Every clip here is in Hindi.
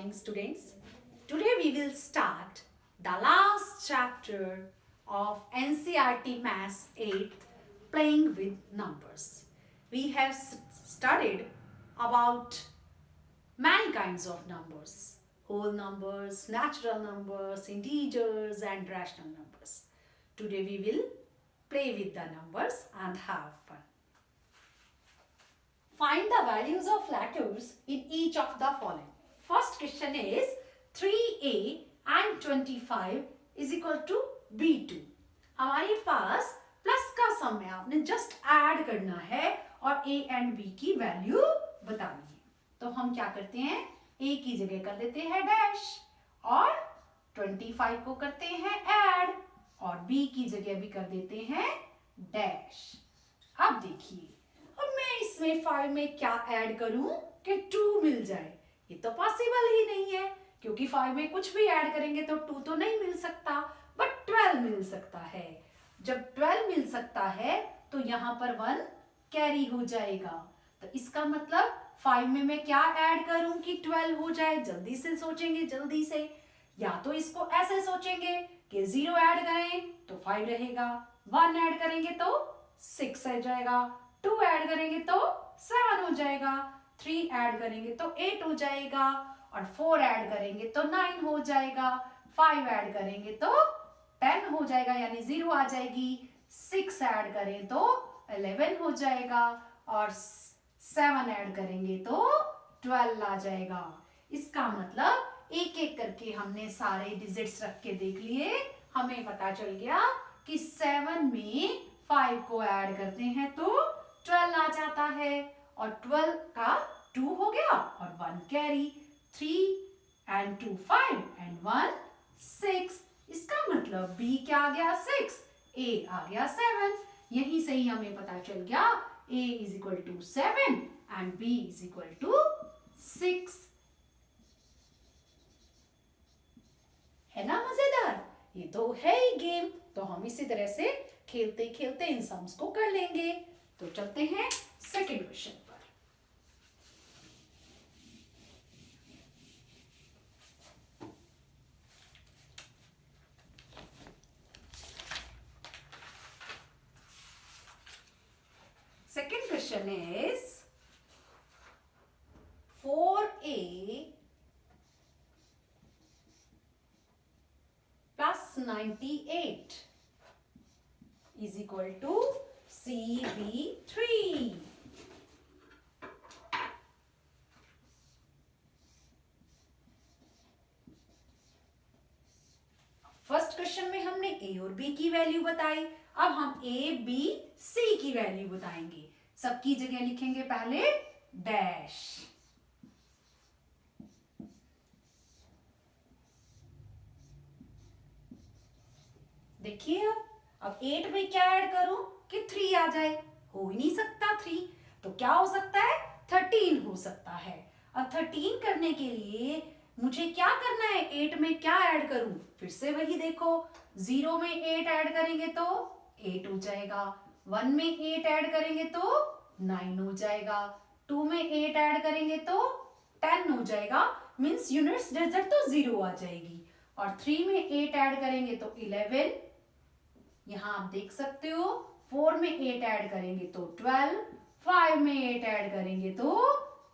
morning, students. Today we will start the last chapter of NCERT Maths 8th, Playing with Numbers. We have studied about many kinds of numbers: whole numbers, natural numbers, integers, and rational numbers. Today we will play with the numbers and have fun. Find the values of letters in each of the following. First question is 3a and 25 is equal to b2. हमारे पास प्लस का सम है, आपने जस्ट ऐड करना है और a एंड b की वैल्यू बतानी है. तो हम क्या करते हैं, a की जगह कर देते हैं डैश और 25 को करते हैं ऐड और b की जगह भी कर देते हैं डैश. अब देखिए, अब मैं इसमें 5 में क्या ऐड करूं कि 2 मिल जाए. ये तो पॉसिबल ही नहीं है क्योंकि 5 में कुछ भी ऐड करेंगे तो 2 तो नहीं मिल सकता, बट 12 मिल सकता है. जब 12 मिल सकता है तो यहाँ पर 1 कैरी हो जाएगा. तो इसका मतलब 5 में मैं क्या ऐड करूं कि 12 हो जाए. जल्दी से सोचेंगे, जल्दी से. या तो इसको ऐसे सोचेंगे कि 0 ऐड करें तो 5 रहेगा, 1 ऐड करेंगे तो 6 रह जाएगा, 2 ऐड करेंगे तो 7 हो जाएगा, 3 ऐड करेंगे तो 8 हो जाएगा और 4 ऐड करेंगे तो 9 हो जाएगा, 5 ऐड करेंगे तो 10 हो जाएगा यानी 0 आ जाएगी, 6 ऐड करें तो 11 हो जाएगा और 7 ऐड करेंगे तो 12 आ जाएगा. इसका मतलब एक एक करके हमने सारे डिजिट्स रख के देख लिए. हमें पता चल गया कि 7 में 5 को ऐड करते हैं तो 12 आ जाता है और 12 का 2 हो गया और 1 कैरी. 3 and 2 5 and 1 6. इसका मतलब B क्या आ गया 6, A आ गया 7. यहीं से ही हमें पता चल गया A is equal to 7 and B is equal to 6. है ना मजेदार. ये तो है ही गेम. तो हम इसी तरह से खेलते खेलते इन सम्स को कर लेंगे. तो चलते हैं सेकेंड क्वेश्चन पर. Second question is 4a plus 98 is equal to CB3. First question में हमने A और B की वैल्यू बताई. अब हम A, B, C की वैल्यू बताएंगे. सबकी जगह लिखेंगे पहले डैश. देखिए अब 8 में क्या ऐड करूं कि 3 आ जाए. हो ही नहीं सकता 3. तो क्या हो सकता है, 13 हो सकता है. अब 13 करने के लिए मुझे क्या करना है, 8 में क्या ऐड करूं. फिर से वही देखो, 0 में 8 ऐड करेंगे तो 8 हो जाएगा, 1 में 8 ऐड करेंगे तो 9 हो जाएगा, 2 में 8 ऐड करेंगे तो 10 हो जाएगा. मीन्स यूनिट्स डिजिट तो 0 आ जाएगी. और 3 में 8 ऐड करेंगे तो 11. यहां आप देख सकते हो 4 में 8 ऐड करेंगे तो 12, 5 में 8 ऐड करेंगे तो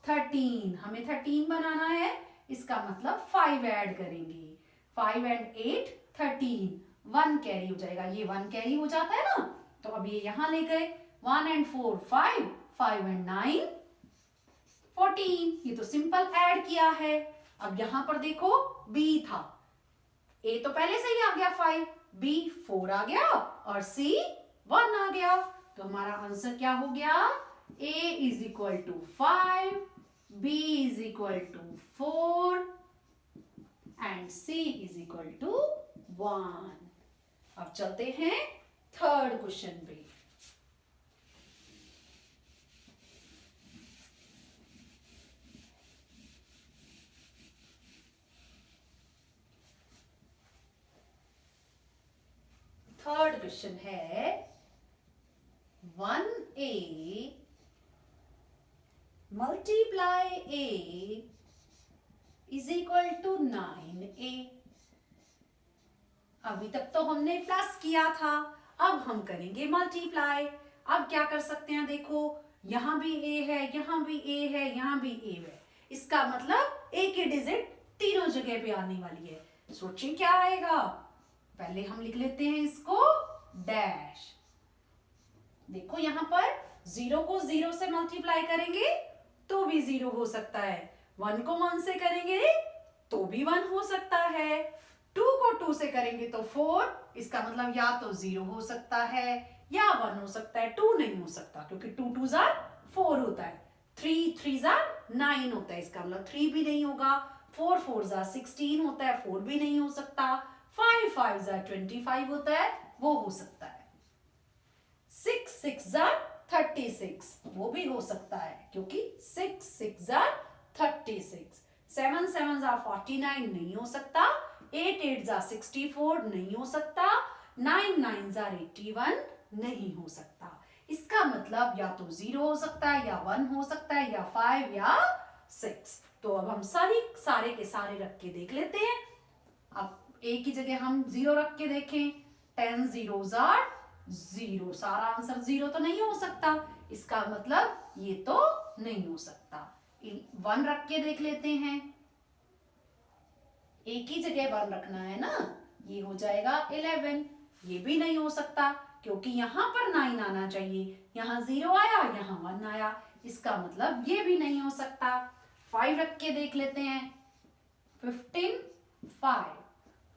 13. हमें 13 बनाना है, इसका मतलब 5 ऐड करेंगे. 5 and 8 13, 1 कैरी हो जाएगा. ये 1 कैरी हो जाता है ना. तो अब ये यहां ले गए. 1 and 4 5, 5 and 9 14. ये तो सिंपल ऐड किया है. अब यहां पर देखो B था, A तो पहले से ही आ गया 5, B 4 आ गया और C 1 आ गया. तो हमारा आंसर क्या हो गया, A is equal to 5, B is equal to 4 and C is equal to 1. अब चलते हैं थर्ड क्वेश्चन पे. थर्ड क्वेश्चन है 1a multiply a is equal to 9a। अभी तक तो हमने प्लस किया था, अब हम करेंगे मल्टीप्लाई। अब क्या कर सकते हैं, देखो यहां भी a है, यहां भी a है, यहां भी a है। इसका मतलब a की डिजिट तीनों जगह पे आने वाली है। सोचिए क्या आएगा। पहले हम लिख लेते हैं इसको डैश। देखो यहां पर 0 को 0 से मल्टीप्लाई करेंगे तो भी 0 हो सकता है, 1 को 1 से करेंगे तो भी 1 हो सकता है, 2 को 2 से करेंगे तो 4। इसका मतलब या तो 0 हो सकता है या 1 हो सकता है, 2 नहीं हो सकता क्योंकि 2 2 जार 4 होता है, 3 3 जार 9 होता है। इसका मतलब 3 भी नहीं होगा, 4 4 जार 16 होता है, 4 भी नहीं हो सकता, 5 5 जार 25 होता है, वो हो सकता है। 6 6 जार 36, वो भी हो सकता है क्योंकि 6 6 जार 36। 7 7 जार 49 नहीं हो सकता, 8 8 जार 64 नहीं हो सकता, 9 9 जार 81 नहीं हो सकता। इसका मतलब या तो 0 हो सकता है या 1 हो सकता है या 5 या 6। तो अब हम सारे के सारे रख के देख लेते हैं। अब एक ही जगह हम 0 रख के देखें, 10 0 जार 0, सारा आंसर 0 तो नहीं हो सकता, इसका मतलब ये तो नहीं हो सकता। 1 रख के देख लेते हैं, एक ही जगह 1 रखना है ना, ये हो जाएगा 11। ये भी नहीं हो सकता क्योंकि यहां पर 9 आना चाहिए, यहां 0 आया, यहां 1 आया, इसका मतलब ये भी नहीं हो सकता। 5 रख के देख लेते हैं, 15 5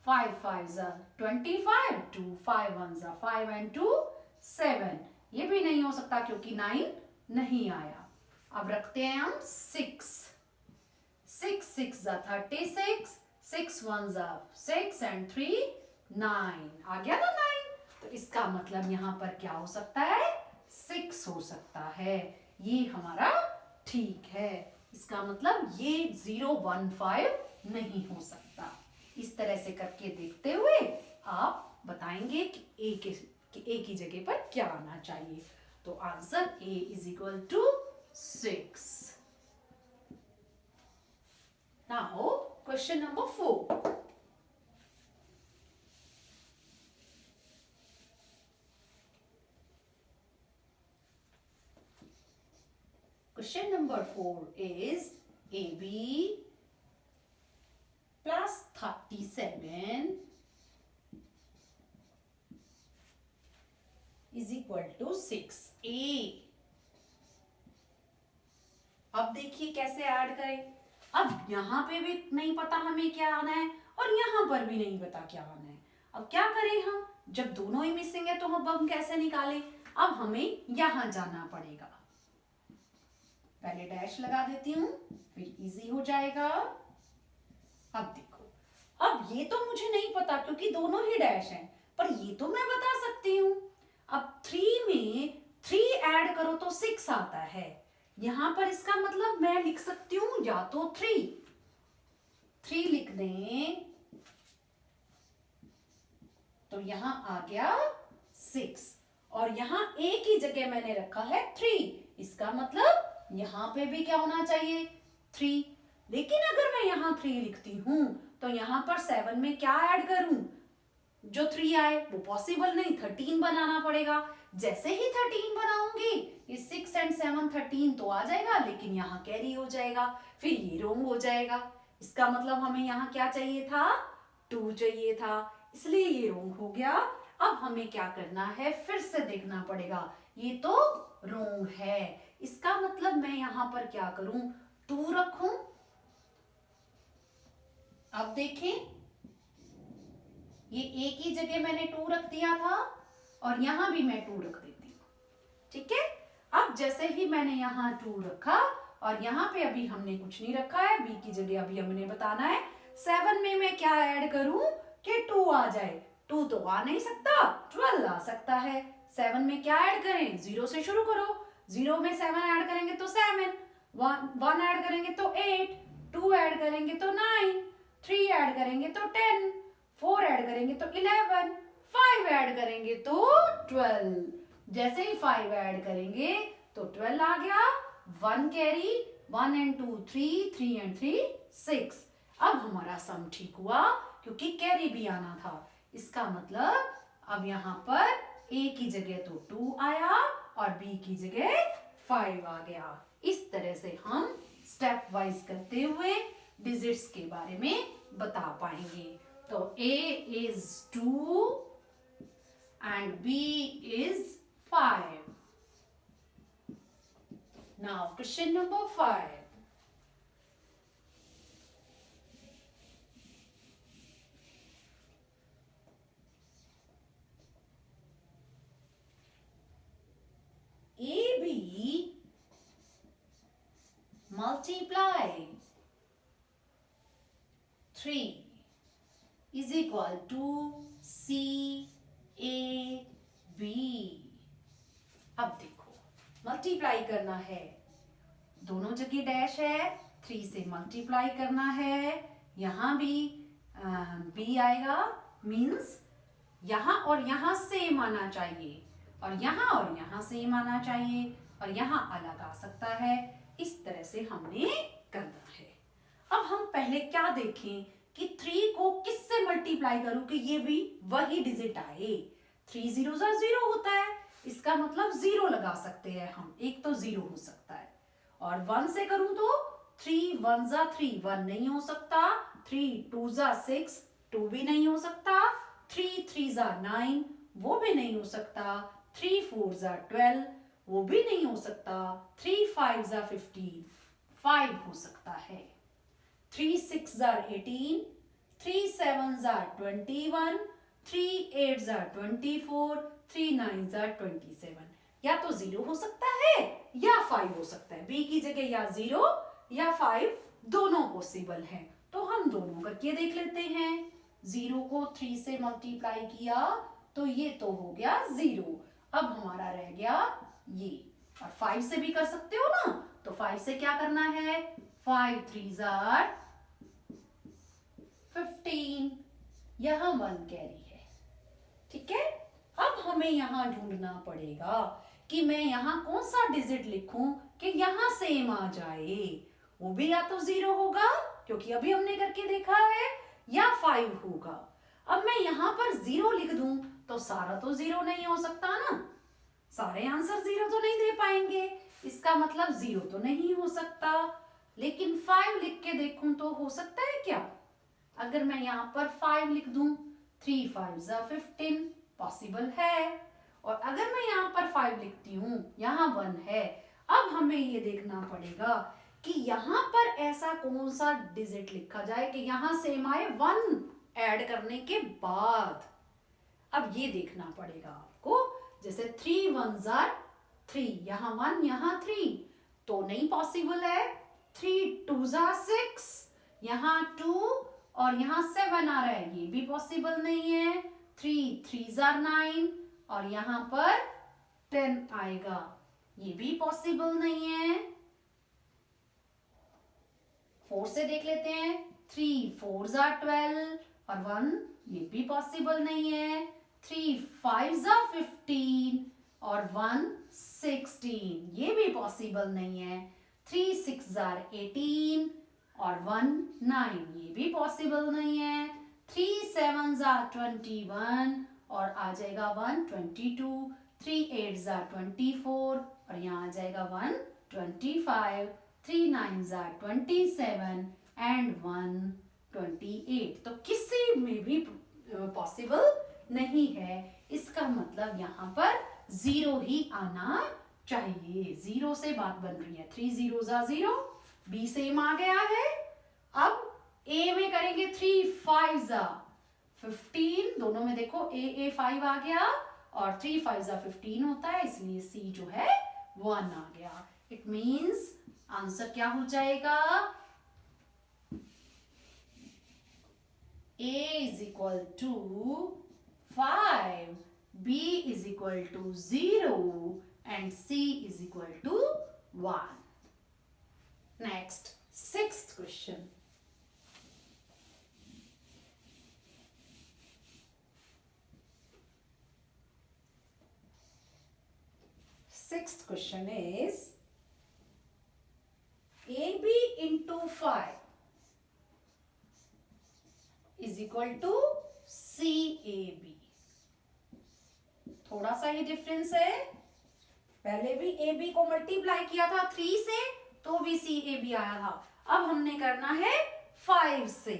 5 5 25, 2 5 1 5 and 2 7। ये भी नहीं हो सकता क्योंकि 9 नहीं आया। अब रखते हैं हम 6 6 6 36, 6 1 6 and 3 9। आ गया ना 9। तो इसका मतलब यहाँ पर क्या हो सकता है, 6 हो सकता है। ये हमारा ठीक है। इसका मतलब ये 0 1 5 नहीं हो सकता। इस तरह से करके देखते हुए आप बताएंगे कि ए की जगह पर क्या आना चाहिए। तो answer A is equal to 6। Now question number 4. Question number 4 is AB plus 37 is equal to 6A। अब देखिए कैसे ऐड करें। अब यहां पे भी नहीं पता हमें क्या आना है और यहां पर भी नहीं पता क्या आना है। अब क्या करें हम, जब दोनों ही मिसिंग है तो हम कैसे निकालें। अब हमें यहां जाना पड़ेगा, पहले डैश लगा देती हूं, फिर इजी हो जाएगा। अब देखो, अब ये तो मुझे नहीं पता क्योंकि दोनों ही डैश हैं, पर ये तो मैं बता सकती हूं। अब 3 में 3 ऐड करो तो 6 आता है। यहां पर इसका मतलब मैं लिख सकती हूं या तो 3 लिख दें तो यहां आ गया 6 और यहां एक ही जगह मैंने रखा है 3। इसका मतलब यहां पे भी क्या होना चाहिए 3। लेकिन अगर मैं यहां 3 लिखती हूं तो यहां पर 7 में क्या ऐड करूं, जो 3 आए वो पॉसिबल नहीं, 13 बनाना पड़ेगा। जैसे ही 13 बनाऊंगी ये 6 and 7 13 तो आ जाएगा, लेकिन यहाँ कैरी हो जाएगा, फिर ये रोंग हो जाएगा। इसका मतलब हमें यहाँ क्या चाहिए था, 2 चाहिए था, इसलिए ये रोंग हो गया। अब हमें क्या करना है, फिर से देखना पड़ेगा, ये तो रोंग है। इसका मतलब मैं यहाँ पर क्या करूं, 2 रखूं। अब देखें, ये एक ही जगह मैंने 2 रख दिया था और यहां भी मैं 2 रख देती हूँ, ठीक है। अब जैसे ही मैंने यहाँ 2 रखा और यहाँ पे अभी हमने कुछ नहीं रखा है, बी की जगह अभी हमने बताना है 7 में मैं क्या ऐड करूं कि 2 आ जाए। 2 तो आ नहीं सकता, 12 आ सकता है। 7 में क्या ऐड करें, 0 से शुरू करो, 0 में 7 ऐड करेंगे तो 7, 1 ऐड करेंगे तो 8, 2 ऐड करेंगे तो 9, 3 ऐड करेंगे तो 10, 4 ऐड करेंगे तो 11, 5 ऐड करेंगे तो 12। जैसे ही 5 ऐड करेंगे तो 12 आ गया, 1 कैरी, 1 and 2 3, 3 and 3 6। हमारा सम ठीक हुआ क्योंकि कैरी भी आना था। इसका मतलब अब यहाँ पर a की जगह तो 2 आया और b की जगह 5 आ गया। इस तरह से हम स्टेप वाइज करते हुए डिजिट्स के बारे में बता पाएंगे। तो a is 2 and b is 5. Now question number 5. AB multiply 3 is equal to C A B. अब देखो मल्टीप्लाई करना है, दोनों जगह डैश है, 3 से मल्टीप्लाई करना है, यहाँ भी b आएगा, मीन्स यहाँ और यहाँ सेम आना चाहिए और यहाँ सेम आना चाहिए और यहाँ अलग आ सकता है। इस तरह से हमने करना है। अब हम पहले क्या देखें कि 3 को किससे मल्टीप्लाई करूं कि ये भी वही डिजिट आए। 3 0 0 होता है, इसका मतलब 0 लगा सकते हैं हम, एक तो 0 हो सकता है। और 1 से करूं तो 3 1 3, 1 नहीं हो सकता। 3 2 6, 2 भी नहीं हो सकता। 3 3 9, वो भी नहीं हो सकता। 3 4 12, वो भी नहीं हो सकता। 3 5 15, 5 हो सकता है। 3 6 18, 3 7 21, 3 8 24, 3 9 27। या तो 0 हो सकता है या 5 हो सकता है। b की जगह या 0 या 5 दोनों पॉसिबल हैं। तो हम दोनों करके देख लेते हैं। 0 को 3 से मल्टीप्लाई किया तो ये तो हो गया 0। अब हमारा रह गया ये, और 5 से भी कर सकते हो ना, तो 5 से क्या करना है, 5 3 15, यहाँ 1 कैरी है। ठीक है, अब हमें यहाँ ढूंढना पड़ेगा कि मैं यहाँ कौन सा डिजिट लिखूं कि यहाँ सेम आ जाए। वो भी या तो 0 होगा क्योंकि अभी हमने करके देखा है, या 5 होगा। अब मैं यहाँ पर 0 लिख दूं तो सारा तो 0 नहीं हो सकता ना, सारे आंसर 0 तो नहीं दे पाएंगे। इसका मतलब 0 तो नहीं हो सकता, लेकिन 5 लिख के देखूं तो हो सकता है क्या? अगर मैं यहाँ पर 5 लिख दूं, 3 5 15, पॉसिबल है। और अगर मैं यहाँ पर 5 लिखती हूँ, यहाँ 1 है। अब हमें ये देखना पड़ेगा कि यहाँ पर ऐसा कौन सा डिजिट लिखा जाए कि यहाँ सेम आए 1 ऐड करने के बाद। अब ये देखना पड़ेगा आपको, जैसे 3 1 3, यहाँ 1 यहाँ 3 तो नहीं पॉसिबल है। 3 2 6, यहाँ 2 और यहाँ 7 आ रहा है, ये भी पॉसिबल नहीं है। 3 3 9 और यहाँ पर 10 आएगा, ये भी पॉसिबल नहीं है। 4 से देख लेते हैं, 3 4 12 और 1, ये भी पॉसिबल नहीं है। 3 5 15 और 1 16, ये भी पॉसिबल नहीं है। 3 6 18 और 1 9, ये भी पॉसिबल नहीं है। 3 7 21 और आ जाएगा 1 22। 3 8 24 और यहाँ आ जाएगा 1 25। 3 9 27 एंड 1 28। तो किसी में भी पॉसिबल नहीं है। इसका मतलब यहाँ पर 0 ही आना चाहिए। 0 से बात बन रही है। 3 0 0, बी सेम आ गया है। अब ए में करेंगे 3 5 15, दोनों में देखो ए 5 आ गया और 3 5 15 होता है, इसलिए सी जो है 1 आ गया। इट मीन्स आंसर क्या हो जाएगा, A is equal to 5, B is equal to 0 and C is equal to 1. Next, sixth question. Sixth question is AB into 5 is equal to C A B. थोड़ा सा ही डिफरेंस है, पहले भी ए बी को मल्टीप्लाई किया था 3 से तो भी सी ए बी आया था, अब हमने करना है 5 से।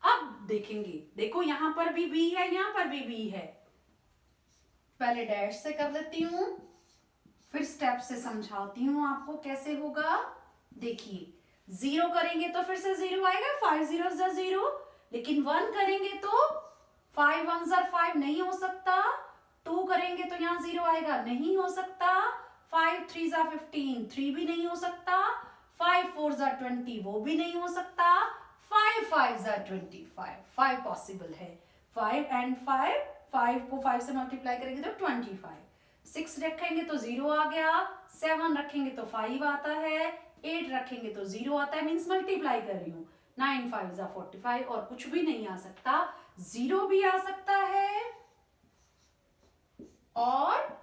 अब देखेंगे, देखो यहां पर भी बी है, यहां पर भी बी है, पहले डैश से कर लेती हूं, फिर स्टेप से समझाती हूं आपको कैसे होगा। देखिए 0 करेंगे तो फिर से 0 आएगा, 5 0 0, लेकिन 1 करेंगे तो 5 1 5 नहीं हो सकता, 2 करेंगे तो यहाँ 0 आएगा, नहीं हो सकता, 5 3 15, 3 भी नहीं हो सकता, 5 4 20, वो भी नहीं हो सकता, 5 5 25, 5 पॉसिबल है, 5 एंड 5, 5 को 5 से मल्टीप्लाई करेंगे तो 25, 6 रखेंगे तो 0 आ गया, 7 रखेंगे तो 5 आता है, 8 रखेंगे तो 0 आता है, मीन्स मल्टीप्लाई कर रही हूँ, 9 5 45, और कुछ भी नहीं आ सकता, 0 भी आ सकता है और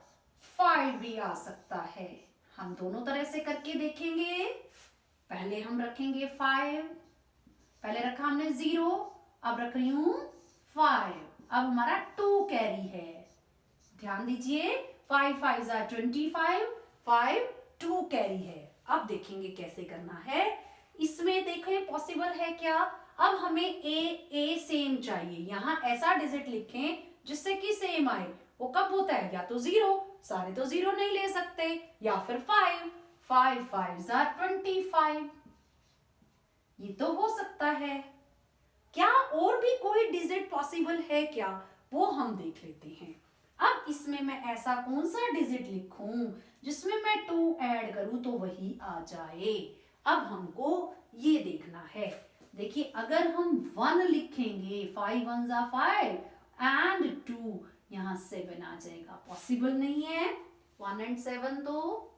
5 भी आ सकता है। हम दोनों तरह से करके देखेंगे। पहले हम रखेंगे 5, पहले रखा हमने 0, अब रख रही हूं 5, अब हमारा 2 कैरी है, ध्यान दीजिए, 5 5 25, 5 2 कैरी है। अब देखेंगे कैसे करना है, इसमें देखें पॉसिबल है क्या। अब हमें ए सेम चाहिए, यहां ऐसा डिजिट लिखें जिससे कि सेम आए, वो कब होता है, या तो 0, सारे तो 0 नहीं ले सकते, या फिर 5 5 5 25, ये तो हो सकता है। क्या और भी कोई डिजिट पॉसिबल है क्या, वो हम देख लेते हैं। अब इसमें मैं ऐसा कौन सा डिजिट लिखूं जिसमें मैं 2 ऐड करूं तो वही आ जाए। अब हमको ये देखना है, देखिए अगर हम 1 लिखेंगे, 5 1 5 एंड 2, यहां 7 आ जाएगा, पॉसिबल नहीं है, 1 एंड 7 तो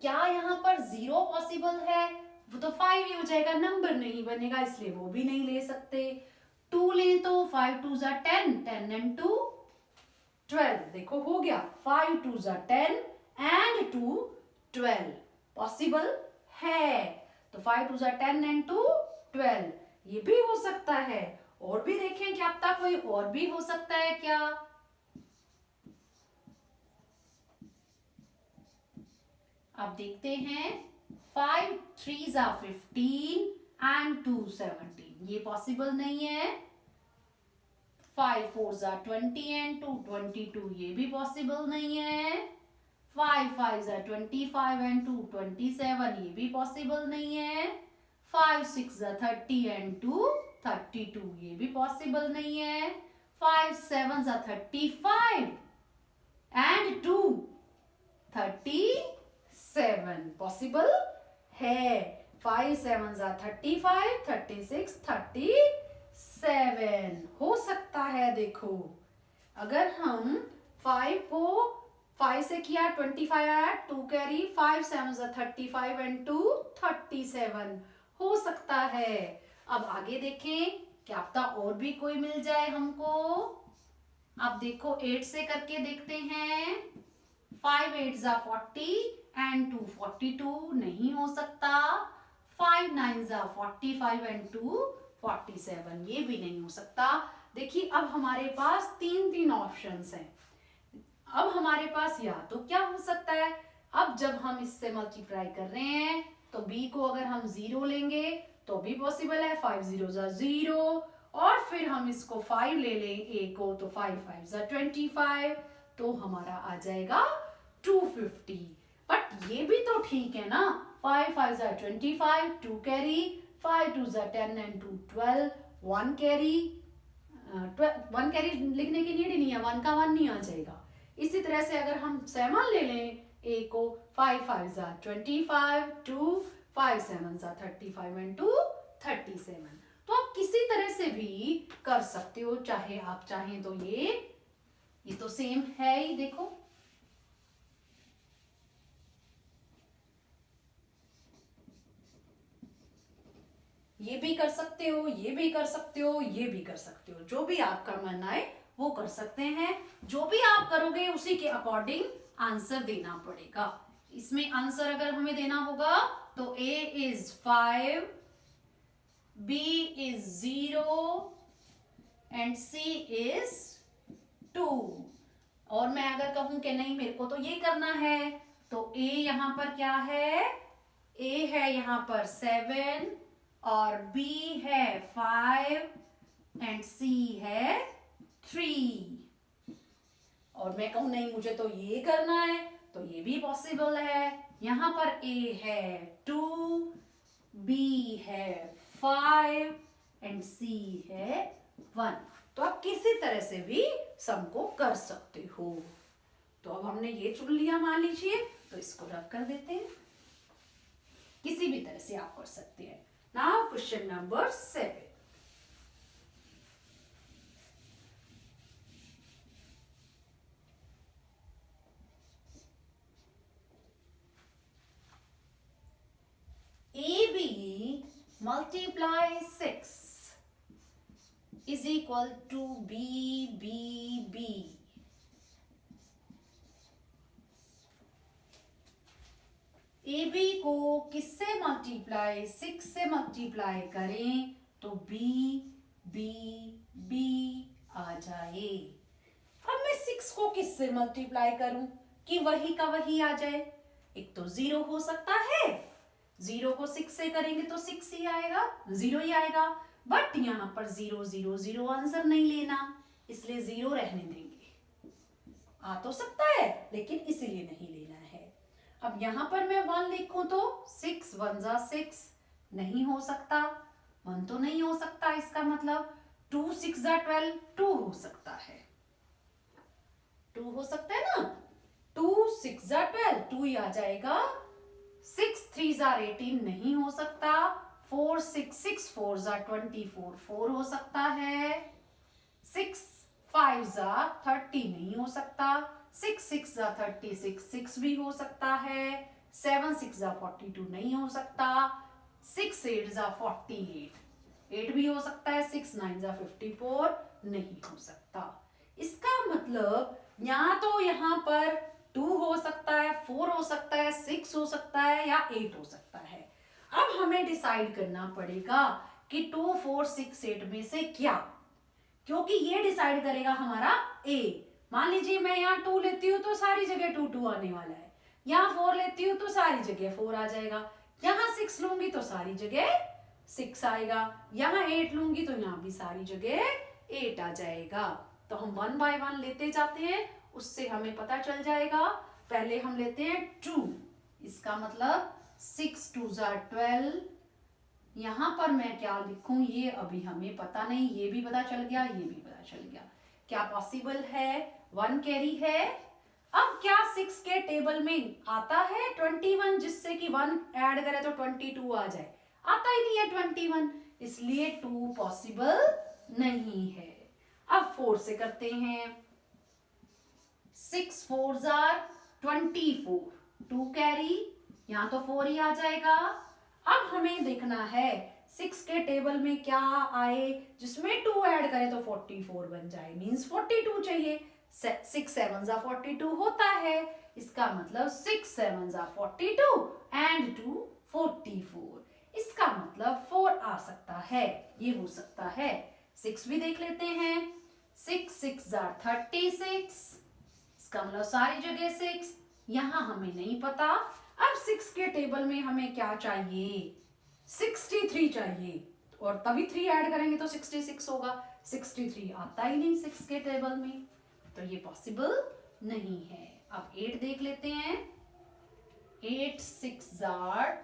क्या यहाँ पर 0 पॉसिबल है, वो तो 5 ही हो जाएगा, नंबर नहीं बनेगा, इसलिए वो भी नहीं ले सकते। 2 लें तो 5 2 10, 10 एंड 2 12, देखो हो गया, 5 2 10 एंड 2 12, पॉसिबल है, तो 5 2 10 एंड 2 12, ये भी हो सकता है। और भी देखें, क्या पता कोई और भी हो सकता है क्या। अब देखते हैं, 5 3 15 एंड 2 17, ये पॉसिबल नहीं है। 5 4 20 एंड 2 22, ये भी पॉसिबल नहीं है। 5 5 25 एंड 2 27, ये भी पॉसिबल नहीं है। 5 6 30 एंड 2 32, ये भी पॉसिबल नहीं है। 5 7 35 एंड 2 37, पॉसिबल है। 5 7 35, 36 37, हो सकता है। देखो अगर हम 5 को 5 से किया 25 आया, 2 कैरी, 5 7 35 एंड 2 37, हो सकता है। अब आगे देखें, क्या पता और भी कोई मिल जाए हमको। अब देखो 8 से करके देखते हैं, 5 8 40 एंड 2 42, नहीं हो सकता। 5 9 45 एंड 2 47, ये भी नहीं हो सकता। देखिए अब हमारे पास 3 ऑप्शंस हैं। अब हमारे पास या तो क्या हो सकता है, अब जब हम इससे मल्टीप्लाई कर रहे हैं तो b को अगर हम 0 लेंगे तो भी पॉसिबल है, 5 0 0, और फिर हम इसको 5 ले लें a को, तो 5 5 25, तो हमारा आ जाएगा 250। बट ये भी तो ठीक है ना, 5 5 25, 2 कैरी, 5 2 10 एंड 2 12, 1 कैरी, 1 कैरी लिखने की नीड ही नहीं है, 1 का 1 नहीं आ जाएगा। इसी तरह से अगर हम 7 ले लें a को, 5 5 25, 2 5 7 35 एंड 2 37, तो आप किसी तरह से भी कर सकते हो, चाहे आप चाहें तो ये तो सेम है ही। देखो ये भी कर सकते हो, ये भी कर सकते हो, ये भी कर सकते हो, जो भी आपका मन आए वो कर सकते हैं। जो भी आप करोगे उसी के अकॉर्डिंग आंसर देना पड़ेगा। इसमें आंसर अगर हमें देना होगा तो a is 5, B is 0 and C is 2। और मैं अगर कहूं कि नहीं मेरे को तो ये करना है, तो A यहां पर क्या है, A है यहां पर 7 और B है 5 एंड C है 3। और मैं कहूं नहीं मुझे तो ये करना है, तो ये भी पॉसिबल है। यहां पर A है 2, B है 5 एंड C है 1। तो आप किसी तरह से भी सम को कर सकते हो। तो अब हमने ये चुन लिया मान लीजिए, तो इसको रब कर देते हैं। किसी भी तरह से आप कर सकते हैं। Now question number 7। AB multiply 6 is equal to BBB। AB को किससे मल्टीप्लाई, 6 से मल्टीप्लाई करें तो BBB आ जाए। अब मैं 6 को किससे मल्टीप्लाई करूं कि वही का वही आ जाए। एक तो 0 हो सकता है, 0 को 6 से करेंगे तो 6 ही आएगा, 0 ही आएगा। बट यहाँ पर 0 0 0 आंसर नहीं लेना, इसलिए 0 रहने देंगे। आ तो सकता है लेकिन इसीलिए नहीं लेना है। अब यहाँ पर मैं 1 लिखूं तो 6 1 जा 6 नहीं हो सकता, 1 तो नहीं हो सकता। इसका मतलब 2 6 जा 12, 2 हो सकता है, 2 हो सकता है ना। 2 6 जा 12, 2 ही आ जाएगा। 6 3 जा 18 नहीं हो सकता। 4 6 6 4 जा 24, 4 हो सकता है। 6 5 जा 30 नहीं हो सकता। 6 6 जा 36, 6 भी हो सकता है। 7 6 जा 42 नहीं हो सकता। 6 8 जा 48, 8 भी हो सकता है। 6 9 जा 54 नहीं हो सकता। इसका मतलब या तो यहाँ पर 2 हो सकता है, 4 हो सकता है, 6 हो सकता है या 8 हो सकता है। अब हमें डिसाइड करना पड़ेगा कि 2 4 6 8 में से क्या, क्योंकि ये डिसाइड करेगा हमारा A। मान लीजिए मैं यहाँ 2 लेती हूँ तो सारी जगह 2 2 आने वाला है। यहाँ 4 लेती हूँ तो सारी जगह 4 आ जाएगा। यहाँ 6 लूंगी तो सारी जगह 6 आएगा। यहाँ 8 लूंगी तो यहाँ भी सारी जगह 8 आ जाएगा। तो हम 1 बाय 1 लेते जाते हैं, उससे हमें पता चल जाएगा। पहले हम लेते हैं 2, इसका मतलब 6 2 जा 12। यहाँ पर मैं क्या लिखूं ये अभी हमें पता नहीं, ये भी पता चल गया, ये भी पता चल गया। क्या पॉसिबल है, 1 कैरी है। अब क्या 6 के टेबल में आता है 21, जिससे कि 1 ऐड करें तो 22 आ जाए? आता ही नहीं है 21, इसलिए 2 पॉसिबल नहीं है। अब 4 से करते हैं। 6 4 जार 24, 2 कैरी, यहाँ तो 4 ही आ जाएगा। अब हमें देखना है 6 के टेबल में क्या आए जिसमें 2 ऐड करें तो 44 बन जाए, मींस 42 चाहिए। 6 7 जा 42 होता है, इसका मतलब 6 7 जा 42 एंड 2 44। इसका मतलब 4 आ सकता है, ये हो सकता है। 6 भी देख लेते हैं। 6 6 जा 36, इसका मतलब सारी जगह 6। यहाँ हमें नहीं पता। अब 6 के टेबल में हमें क्या चाहिए, 63 चाहिए, और तभी 3 ऐड करेंगे तो 66 होगा। 63 आता ही नहीं 6 के टेबल में, तो ये पॉसिबल नहीं है। अब 8 देख लेते हैं। 8 6 जार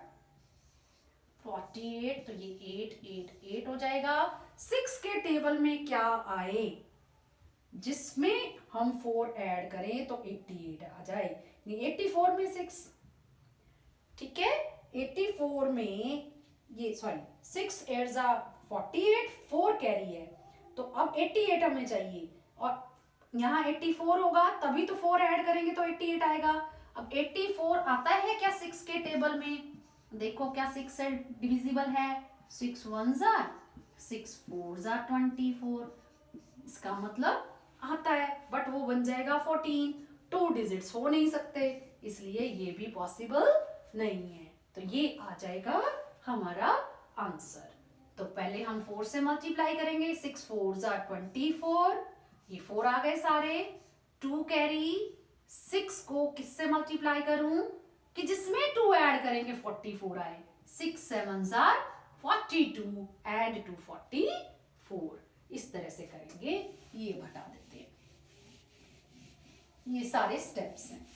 48, तो ये 8 8 8 हो जाएगा। 6 के टेबल में क्या आए जिसमें हम 4 ऐड करें तो 88 आ जाए। 84 में 6, ठीक है। 84 में ये 6 8 जा 48, 4 कैरी है, तो अब 88 हमें चाहिए, और यहाँ 84 होगा तभी तो 4 ऐड करेंगे तो 88 आएगा। अब 84 आता है क्या 6 के टेबल में? देखो क्या 6 से डिविजिबल है। 6 1 जा 6 4 जा 24, इसका मतलब आता है, बट वो बन जाएगा 14। 2 डिजिट्स हो नहीं सकते, इसलिए ये भी पॉसिबल नहीं है। तो ये आ जाएगा हमारा आंसर। तो पहले हम 4 से मल्टीप्लाई करेंगे, 6 4s are 24, ये 4 आ गए सारे, 2 कैरी, 6 को किससे मल्टीप्लाई करूं कि जिसमें 2 ऐड करेंगे 44 आए, 6 7s are 42 एंड 2 44, इस तरह से करेंगे, ये घटा देते हैं। ये सारे स्टेप्स हैं।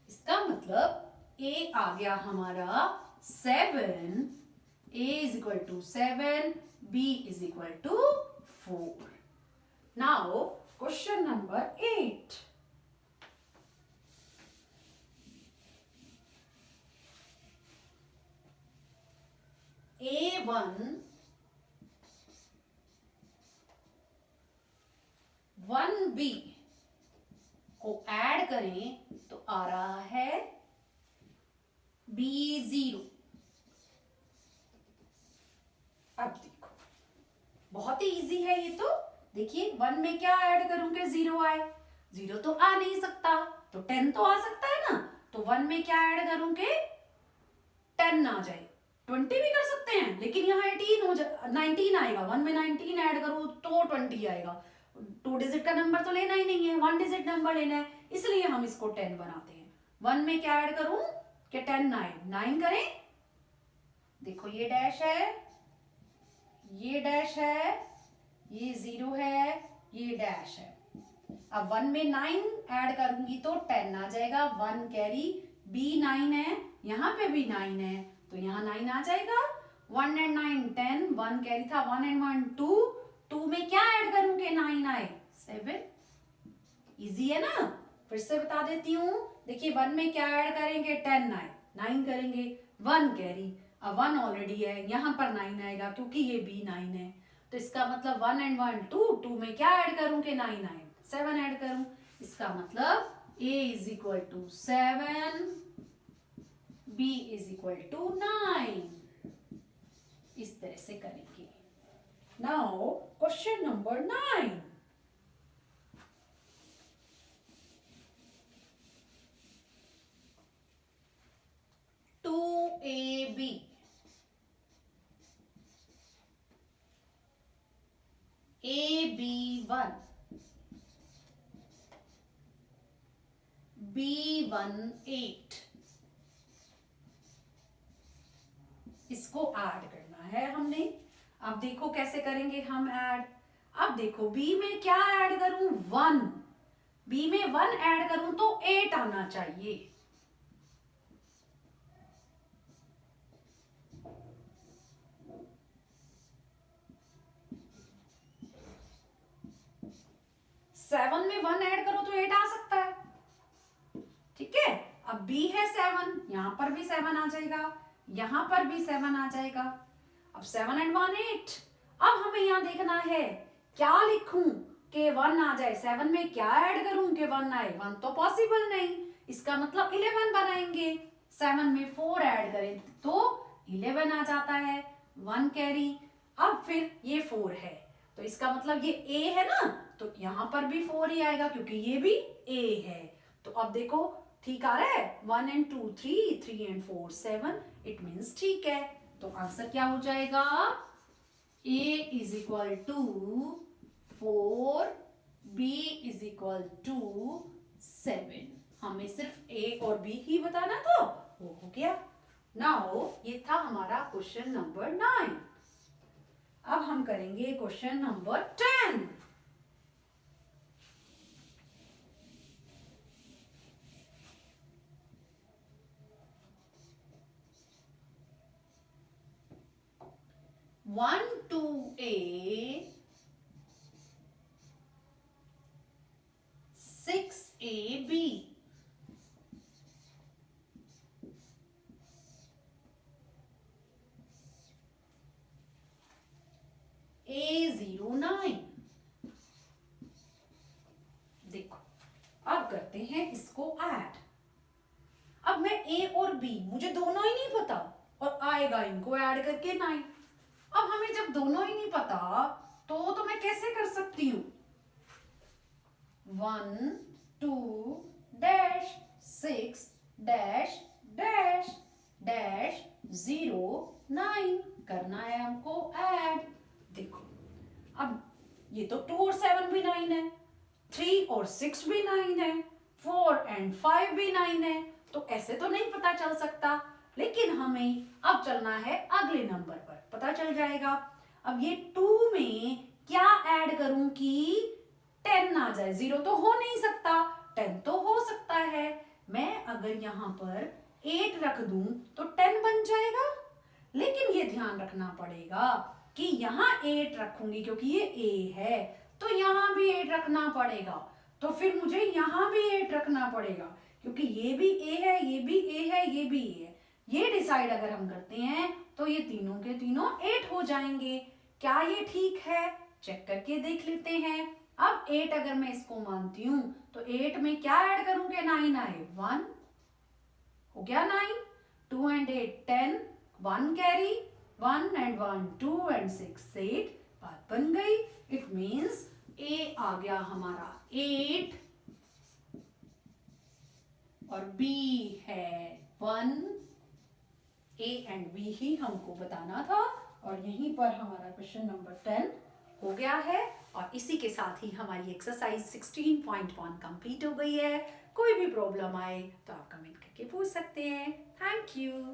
इसका मतलब ए आ गया हमारा 7, a is equal to 7, b is equal to 4. Now question number 8. A1 1b को ऐड करें तो आ रहा है B0। अब देखो बहुत ही इजी है ये तो। देखिए 1 में क्या ऐड करूं कि 0 आए, 0 तो आ नहीं सकता, तो 10 तो आ सकता है ना। तो 1 में क्या ऐड करूं कि 10 आ जाए, 20 भी कर सकते हैं, लेकिन यहाँ 19 आएगा। 1 में 19 ऐड करूं तो 20 आएगा। 2 डिजिट का नंबर तो लेना ही नहीं है, 1 डिजिट नंबर लेना है, इसलिए हम इसको 10 बनाते हैं। 1 में क्या ऐड करूं कि 10 आए, 9 करें। देखो ये डैश है, ये डैश है, ये 0 है, ये डैश है। अब 1 में 9 ऐड करूंगी तो 10 आ जाएगा। 1 कैरी, B 9 है, यहाँ पे भी 9 है, तो यहाँ 9 आ जाएगा। 1 एंड 9 10, 1 कैरी था, 1 एंड 1 2, 2 में क्या ऐड करूं कि 9 आए, 7। इजी है ना। फिर से बता देती हूँ। देखिए 1 में क्या ऐड करेंगे, 10 आए, 9 करेंगे, 1 कैरी, अब 1 ऑलरेडी है, यहाँ पर 9 आएगा क्योंकि ये B 9 है। तो इसका मतलब 1 एंड 1 2, 2 में क्या ऐड करूं कि 9 आए, 7 ऐड करूं। इसका मतलब A is equal to 7, B is equal to 9। इस तरह से करेंगे। Now question number 9। AB AB1 B18, इसको ऐड करना है हमने। अब देखो कैसे करेंगे हम ऐड। अब देखो B में क्या ऐड करूं, 1, B में 1 ऐड करूं तो 8 आना चाहिए। सेवन में 1 ऐड करो तो 8 आ सकता है, ठीक है। अब B है 7, यहां पर भी 7 आ जाएगा, यहां पर भी 7 आ जाएगा। अब 7 एंड 1 8। अब हमें यहां देखना है क्या लिखूं कि 1 आ जाए। 7 में क्या ऐड करूं कि 1 आए, 1 तो पॉसिबल नहीं। इसका मतलब 11 बनाएंगे। 7 में 4 ऐड करें तो 11 आ जाता है, 1 कैरी। अब फिर ये 4 है, तो इसका मतलब ये A है ना, तो यहां पर भी 4 ही आएगा क्योंकि ये भी A है। तो अब देखो ठीक आ रहा है, 1 एंड 2 3, 3 एंड 4 7, इट मीन्स ठीक है। तो आंसर क्या हो जाएगा, A is equal to 4, B is equal to 7। हमें सिर्फ A और B ही बताना था, वो हो गया। नाउ ये था हमारा क्वेश्चन नंबर 9। अब हम करेंगे question number 10। One to A, 6AB, A09। देखो अब करते हैं इसको ऐड। अब मैं A और B, मुझे दोनों ही नहीं पता, और आएगा इनको ऐड करके 9। अब हमें जब दोनों ही नहीं पता तो मैं कैसे कर सकती हूं, 1 2 डैश 6 डैश डैश डैश 0, 9 करना है हमको ऐड। देखो अब ये तो 2 और 7 भी 9 है, 3 और 6 भी 9 है, 4 and 5 भी 9 है, तो ऐसे तो नहीं पता चल सकता, लेकिन हमें अब चलना है अगले नंबर पर, पता चल जाएगा। अब ये 2 में क्या ऐड करूं कि 10 आ जाए, 0 तो हो नहीं सकता, 10 तो हो सकता है। मैं अगर यहाँ पर 8 रख दूं तो 10 बन जाएगा, लेकिन ये ध्यान रखना पड़ेगा कि यहाँ 8 रखूंगी क्योंकि ये A है, तो यहाँ भी 8 रखना पड़ेगा, तो फिर मुझे यहाँ भी 8 रखना पड़ेगा क्योंकि ये भी A है, ये भी A है, ये भी A है। ये डिसाइड अगर हम करते हैं तो ये तीनों के तीनों 8 हो जाएंगे। क्या ये ठीक है? चेक करके देख लेते हैं। अब 8 अगर मैं इसको मानती हूं तो 8 में क्या ऐड करूंगे? 9 आए, 1 हो गया 9, 2 and 8 10, 1 कैरी, 1 and 1 2 and 6 8, बात बन गई। इट मीन्स A आ गया हमारा 8 और B है 1। A and B ही हमको बताना था और यहीं पर हमारा क्वेश्चन नंबर 10 हो गया है और इसी के साथ ही हमारी एक्सरसाइज 16.1 कंप्लीट हो गई है। कोई भी प्रॉब्लम आए तो आप कमेंट करके पूछ सकते हैं। Thank you.